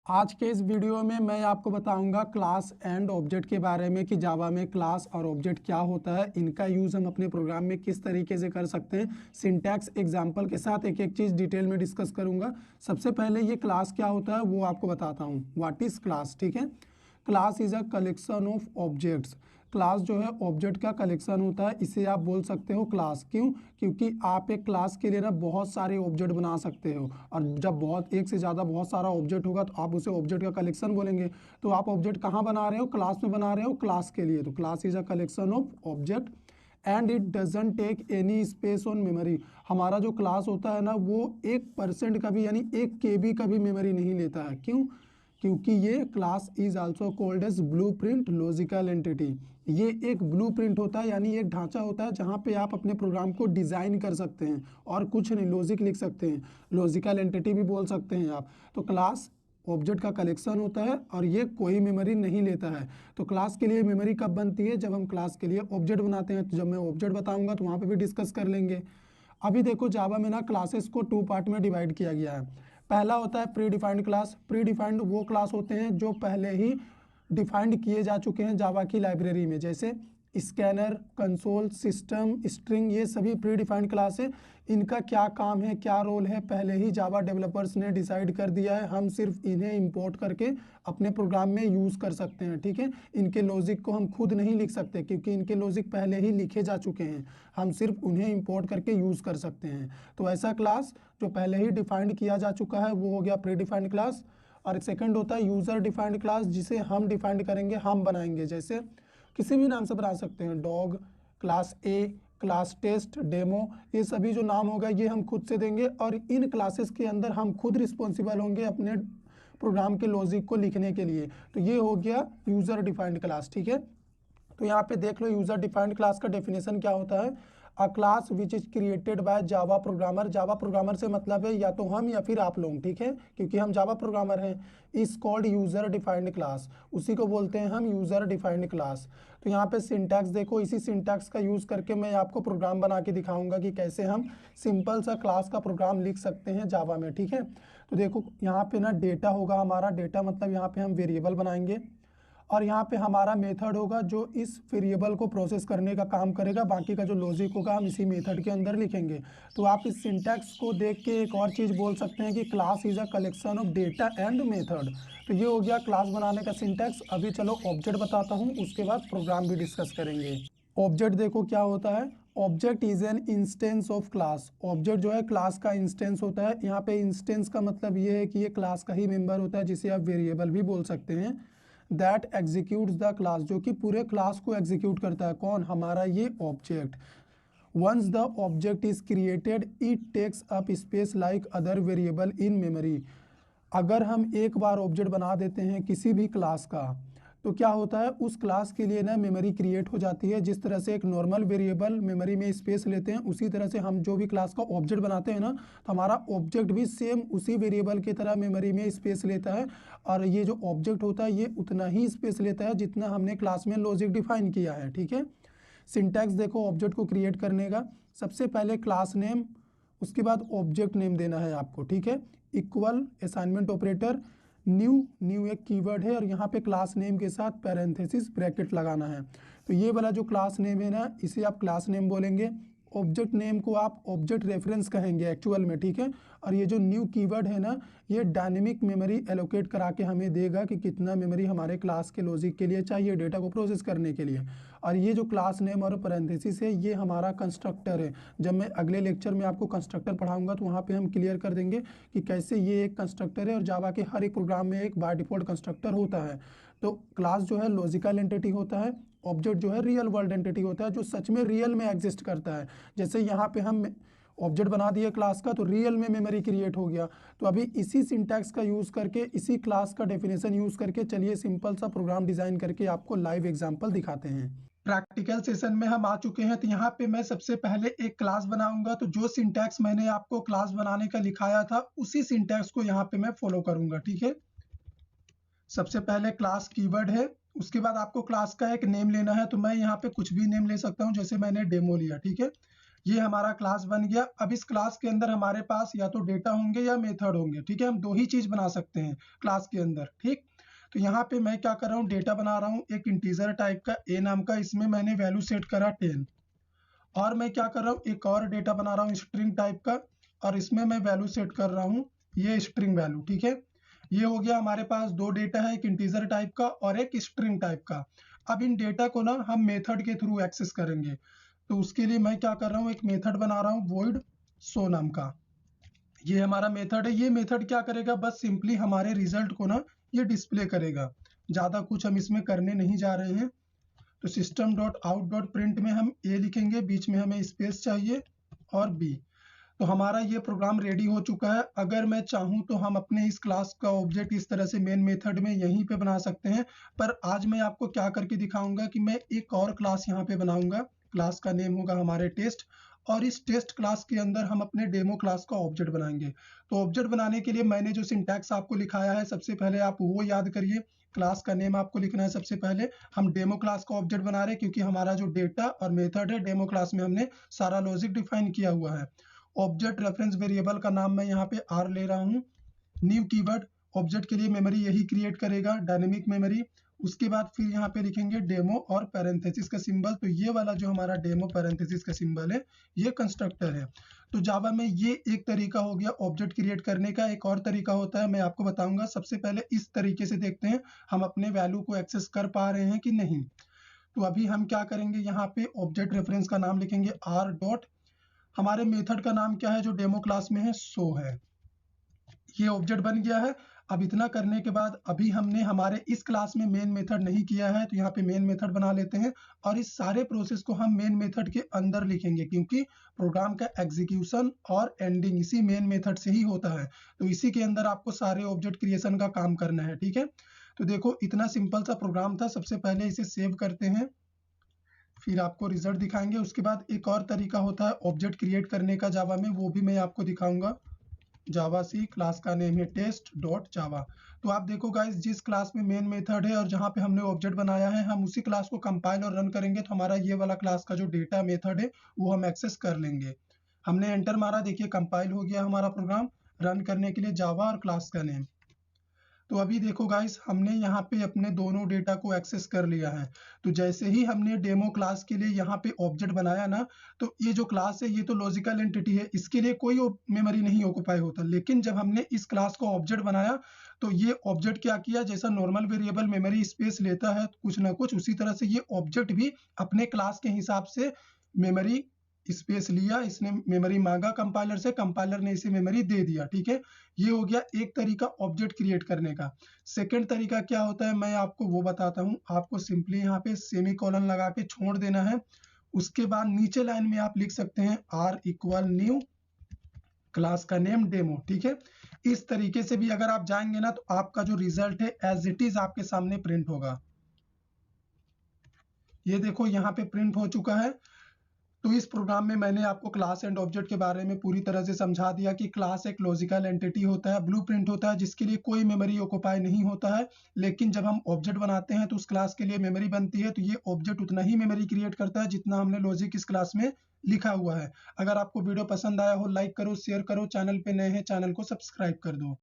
आज के इस वीडियो में मैं आपको बताऊंगा क्लास एंड ऑब्जेक्ट के बारे में कि जावा में क्लास और ऑब्जेक्ट क्या होता है, इनका यूज़ हम अपने प्रोग्राम में किस तरीके से कर सकते हैं। सिंटैक्स एग्जांपल के साथ एक एक चीज़ डिटेल में डिस्कस करूंगा। सबसे पहले ये क्लास क्या होता है वो आपको बताता हूँ। व्हाट इज़ क्लास, ठीक है। Class is a collection of objects. Class जो है ऑब्जेक्ट का कलेक्शन होता है, इसे आप बोल सकते हो क्लास। क्यों? क्योंकि आप एक क्लास के लिए ना बहुत सारे ऑब्जेक्ट बना सकते हो, और जब एक से ज़्यादा बहुत सारा ऑब्जेक्ट होगा तो आप उसे ऑब्जेक्ट का कलेक्शन बोलेंगे। तो आप ऑब्जेक्ट कहाँ बना रहे हो? क्लास में बना रहे हो, क्लास के लिए। तो class is a collection of object and it doesn't take any space on memory. हमारा जो क्लास होता है ना वो 1% का भी यानी 1 KB का भी मेमोरी नहीं लेता है। क्यों? क्योंकि ये class is also called as blueprint logical entity. ये एक ब्लूप्रिंट होता है यानी एक ढांचा होता है जहाँ पे आप अपने प्रोग्राम को डिज़ाइन कर सकते हैं और कुछ नहीं, लॉजिक लिख सकते हैं, लॉजिकल एंटिटी भी बोल सकते हैं आप। तो क्लास ऑब्जेक्ट का कलेक्शन होता है और ये कोई मेमोरी नहीं लेता है। तो क्लास के लिए मेमोरी कब बनती है? जब हम क्लास के लिए ऑब्जेक्ट बनाते हैं। तो जब मैं ऑब्जेक्ट बताऊंगा तो वहाँ पे भी डिस्कस कर लेंगे। अभी देखो जावा में ना क्लासेस को 2 पार्ट में डिवाइड किया गया है। पहला होता है pre defined class. Pre defined वो क्लास होते हैं जो पहले ही डिफाइंड किए जा चुके हैं जावा की लाइब्रेरी में, जैसे स्कैनर, कंसोल, सिस्टम, स्ट्रिंग, ये सभी प्री डिफाइंड क्लास है। इनका क्या काम है, क्या रोल है, पहले ही जावा डेवलपर्स ने डिसाइड कर दिया है। हम सिर्फ इन्हें इंपोर्ट करके अपने प्रोग्राम में यूज़ कर सकते हैं, ठीक है। इनके लॉजिक को हम खुद नहीं लिख सकते क्योंकि इनके लॉजिक पहले ही लिखे जा चुके हैं। हम सिर्फ उन्हें इंपोर्ट करके यूज़ कर सकते हैं। तो ऐसा क्लास जो पहले ही डिफाइंड किया जा चुका है वो हो गया प्री डिफाइंड क्लास। और सेकंड होता है यूज़र डिफाइंड क्लास, जिसे हम डिफाइंड करेंगे, हम बनाएंगे। जैसे किसी भी नाम से बना सकते हैं, dog, class A, class test, demo, ये सभी जो नाम होगा ये हम खुद से देंगे। और इन क्लासेस के अंदर हम खुद रिस्पॉन्सिबल होंगे अपने प्रोग्राम के लॉजिक को लिखने के लिए। तो ये हो गया यूज़र डिफाइंड क्लास, ठीक है। तो यहाँ पे देख लो यूजर डिफाइंड क्लास का डेफिनेशन क्या होता है। अ class which is created by Java programmer. Java programmer से मतलब है या तो हम या फिर आप लोग, ठीक है, क्योंकि हम जावा प्रोग्रामर हैं। Is called user defined class, उसी को बोलते हैं हम यूजर डिफाइंड क्लास। तो यहाँ पे सिंटैक्स देखो, इसी सिंटैक्स का यूज करके मैं आपको प्रोग्राम बना के दिखाऊंगा कि कैसे हम सिंपल सा क्लास का प्रोग्राम लिख सकते हैं जावा में, ठीक है। तो देखो यहाँ पे ना डेटा होगा हमारा, डेटा मतलब यहाँ पे हम वेरिएबल बनाएंगे, और यहाँ पे हमारा मेथड होगा जो इस वेरिएबल को प्रोसेस करने का काम करेगा। बाकी का जो लॉजिक होगा हम इसी मेथड के अंदर लिखेंगे। तो आप इस सिंटैक्स को देख के एक और चीज़ बोल सकते हैं कि class is a collection of data and method. तो ये हो गया क्लास बनाने का सिंटैक्स। अभी चलो ऑब्जेक्ट बताता हूँ, उसके बाद प्रोग्राम भी डिस्कस करेंगे। ऑब्जेक्ट देखो क्या होता है। Object is an instance of class. Object जो है क्लास का इंस्टेंस होता है। यहाँ पे इंस्टेंस का मतलब ये है कि ये क्लास का ही मेंबर होता है, जिसे आप वेरिएबल भी बोल सकते हैं। दैट एग्जीक्यूट्स द क्लास, जो कि पूरे क्लास को एग्जीक्यूट करता है। कौन? हमारा ये object. Once the object is created it takes up space like other variable in memory. अगर हम एक बार ऑब्जेक्ट बना देते हैं किसी भी क्लास का, तो क्या होता है, उस क्लास के लिए ना मेमोरी क्रिएट हो जाती है। जिस तरह से एक नॉर्मल वेरिएबल मेमोरी में स्पेस लेते हैं, उसी तरह से हम जो भी क्लास का ऑब्जेक्ट बनाते हैं ना, तो हमारा ऑब्जेक्ट भी सेम उसी वेरिएबल की तरह मेमोरी में स्पेस लेता है। और ये जो ऑब्जेक्ट होता है ये उतना ही स्पेस लेता है जितना हमने क्लास में लॉजिक डिफाइन किया है, ठीक है। सिंटैक्स देखो ऑब्जेक्ट को क्रिएट करने का, सबसे पहले क्लास नेम, उसके बाद ऑब्जेक्ट नेम देना है आपको, ठीक है। Equal, assignment operator, new, new एक कीवर्ड है और यहाँ पे क्लास नेम के साथ पैरेंथेसिस ब्रैकेट लगाना है। तो ये वाला जो क्लास नेम है ना, इसे आप क्लास नेम बोलेंगे। ऑब्जेक्ट नेम को आप ऑब्जेक्ट रेफरेंस कहेंगे एक्चुअल में, ठीक है। और ये जो न्यू कीवर्ड है ना, ये डायनेमिक मेमोरी एलोकेट करा के हमें देगा कि कितना मेमोरी हमारे क्लास के लॉजिक के लिए चाहिए डेटा को प्रोसेस करने के लिए। और ये जो क्लास नेम और पैरेंथेसिस है ये हमारा कंस्ट्रक्टर है। जब मैं अगले लेक्चर में आपको कंस्ट्रक्टर पढ़ाऊंगा तो वहाँ पे हम क्लियर कर देंगे कि कैसे ये एक कंस्ट्रक्टर है, और जावा के हर एक प्रोग्राम में एक बाय डिफॉल्ट कंस्ट्रक्टर होता है। तो क्लास जो है लॉजिकल एंटिटी होता है, ऑब्जेक्ट जो है रियल वर्ल्ड एंटिटी होता है, जो सच में रियल में एग्जिस्ट करता है। जैसे यहाँ पे हम ऑब्जेक्ट बना दिए क्लास का तो रियल में मेमोरी क्रिएट हो गया। तो अभी इसी सिंटैक्स का यूज़ करके, इसी क्लास का डेफिनेशन यूज़ करके चलिए सिंपल सा प्रोग्राम डिज़ाइन करके आपको लाइव एग्जांपल दिखाते हैं। प्रैक्टिकल सेशन में हम आ चुके हैं। तो यहाँ पे मैं सबसे पहले एक क्लास बनाऊंगा। तो जो सिंटैक्स मैंने आपको क्लास बनाने का लिखाया था उसी सिंटैक्स को यहाँ पे मैं फॉलो करूंगा, ठीक है। सबसे पहले क्लास कीवर्ड है, उसके बाद आपको क्लास का एक नेम लेना है। तो मैं यहाँ पे कुछ भी नेम ले सकता हूँ, जैसे मैंने डेमो लिया, ठीक है। ये हमारा क्लास बन गया। अब इस क्लास के अंदर हमारे पास या तो डेटा होंगे या मेथड होंगे, ठीक है। हम दो ही चीज बना सकते हैं क्लास के अंदर, ठीक। तो यहाँ पे मैं क्या कर रहा हूँ, डेटा बना रहा हूँ एक इंटीजर टाइप का a नाम का, इसमें मैंने वैल्यू सेट करा 10। और मैं क्या कर रहा हूँ, एक और डेटा बना रहा हूँ स्ट्रिंग टाइप का, और इसमें मैं वैल्यू सेट कर रहा हूँ ये स्ट्रिंग वैल्यू, ठीक है। ये हो गया हमारे पास दो डेटा है, एक इंटीजर टाइप का और एक स्ट्रिंग टाइप का। अब इन डेटा को ना हम मेथड के थ्रू एक्सेस करेंगे। तो उसके लिए मैं क्या कर रहा हूँ, एक मेथड बना रहा हूँ void show नाम का। ये हमारा मेथड है। ये मेथड क्या करेगा, बस सिंपली हमारे रिजल्ट को ना ये डिस्प्ले करेगा, ज्यादा कुछ हम इसमें करने नहीं जा रहे हैं। तो system dot out dot print में हम a लिखेंगे, बीच में हमें स्पेस चाहिए, और b। तो हमारा ये प्रोग्राम रेडी हो चुका है। अगर मैं चाहूँ तो हम अपने इस क्लास का ऑब्जेक्ट इस तरह से मेन मेथड में यहीं पे बना सकते हैं, पर आज मैं आपको क्या करके दिखाऊंगा कि मैं एक और क्लास यहाँ पे बनाऊंगा। क्लास का नेम होगा हमारे टेस्ट, और इस टेस्ट क्लास के अंदर हम अपने डेमो क्लास का ऑब्जेक्ट बनाएंगे। तो ऑब्जेक्ट बनाने के लिए मैंने जो सिंटैक्स आपको लिखाया है, सबसे पहले आप वो याद करिए। क्लास का नेम आपको लिखना है सबसे पहले। हम डेमो क्लास का ऑब्जेक्ट बना रहे हैं क्योंकि हमारा जो डेटा और मेथड है डेमो क्लास में हमने सारा लॉजिक डिफाइन किया हुआ है। ऑब्जेक्ट रेफरेंस वेरिएबल का नाम मैं यहाँ पे r ले रहा हूँ। न्यू कीवर्ड, ऑब्जेक्ट के लिए मेमोरी यही क्रिएट करेगा, डायनेमिक मेमोरी। उसके बाद फिर यहाँ पे लिखेंगे डेमो और पैरेंथेसिस का सिंबल। तो ये वाला जो हमारा डेमो पैरेंथेसिस का सिंबल है, ये कंस्ट्रक्टर है। तो जावा में ये एक तरीका हो गया ऑब्जेक्ट क्रिएट करने का। एक और तरीका होता है, मैं आपको बताऊंगा। सबसे पहले इस तरीके से देखते हैं हम अपने वैल्यू को एक्सेस कर पा रहे हैं कि नहीं। तो अभी हम क्या करेंगे, यहाँ पे ऑब्जेक्ट रेफरेंस का नाम लिखेंगे r डॉट, हमारे मेथड का नाम क्या है जो डेमो क्लास में है, शो है। ये ऑब्जेक्ट बन गया है। अब इतना करने के बाद अभी हमने हमारे इस क्लास में मेन मेथड नहीं किया है, तो यहाँ पे मेन मेथड बना लेते हैं, और इस सारे प्रोसेस को हम मेन मेथड के अंदर लिखेंगे, क्योंकि प्रोग्राम का एग्जीक्यूशन और एंडिंग इसी मेन मेथड से ही होता है। तो इसी के अंदर आपको सारे ऑब्जेक्ट क्रिएशन का काम करना है, ठीक है। तो देखो इतना सिंपल सा प्रोग्राम था। सबसे पहले इसे सेव करते हैं, फिर आपको रिजल्ट दिखाएंगे। उसके बाद एक और तरीका होता है ऑब्जेक्ट क्रिएट करने का जावा में, वो भी मैं आपको दिखाऊंगा। जावा सी, क्लास का नेम है टेस्ट डॉट जावा। तो आप देखो गाइस, जिस क्लास में मेन मेथड है और जहां पे हमने ऑब्जेक्ट बनाया है, हम उसी क्लास को कंपाइल और रन करेंगे तो हमारा ये वाला क्लास का जो डेटा मेथड है वो हम एक्सेस कर लेंगे। हमने एंटर मारा, देखिए कंपाइल हो गया हमारा प्रोग्राम। रन करने के लिए जावा और क्लास का नेम। तो अभी देखो गाइस, हमने यहाँ पे अपने दोनों डेटा को एक्सेस कर लिया है। तो जैसे ही हमने डेमो क्लास के लिए यहाँ पे ऑब्जेक्ट बनाया ना, तो ये जो क्लास है ये तो लॉजिकल एंटिटी है, इसके लिए कोई मेमोरी नहीं ऑक्युपाई होता। लेकिन जब हमने इस क्लास को ऑब्जेक्ट बनाया, तो ये ऑब्जेक्ट क्या किया, जैसा नॉर्मल वेरिएबल मेमोरी स्पेस लेता है कुछ ना कुछ, उसी तरह से ये ऑब्जेक्ट भी अपने क्लास के हिसाब से मेमोरी स्पेस लिया। इसने मेमोरी मांगा कंपाइलर से, कंपाइलर ने इसे मेमोरी दे दिया, ठीक है। ये हो गया एक तरीका ऑब्जेक्ट क्रिएट करने का। सेकंड तरीका क्या होता है मैं आपको वो बताता हूँ। आपको सिंपली यहाँ पे सेमीकोलन लगा के छोड़ देना है। उसके बाद नीचे लाइन में आप लिख सकते हैं r इक्वल न्यू क्लास का नेम डेमो, ठीक है। इस तरीके से भी अगर आप जाएंगे ना, तो आपका जो रिजल्ट है एज इट इज आपके सामने प्रिंट होगा। ये देखो यहाँ पे प्रिंट हो चुका है। तो इस प्रोग्राम में मैंने आपको क्लास एंड ऑब्जेक्ट के बारे में पूरी तरह से समझा दिया कि क्लास एक लॉजिकल एंटिटी होता है, ब्लूप्रिंट होता है, जिसके लिए कोई मेमोरी ऑक्युपाई नहीं होता है। लेकिन जब हम ऑब्जेक्ट बनाते हैं तो उस क्लास के लिए मेमोरी बनती है। तो ये ऑब्जेक्ट उतना ही मेमोरी क्रिएट करता है जितना हमने लॉजिक इस क्लास में लिखा हुआ है। अगर आपको वीडियो पसंद आया हो, लाइक करो, शेयर करो, चैनल पे नए हैं चैनल को सब्सक्राइब कर दो।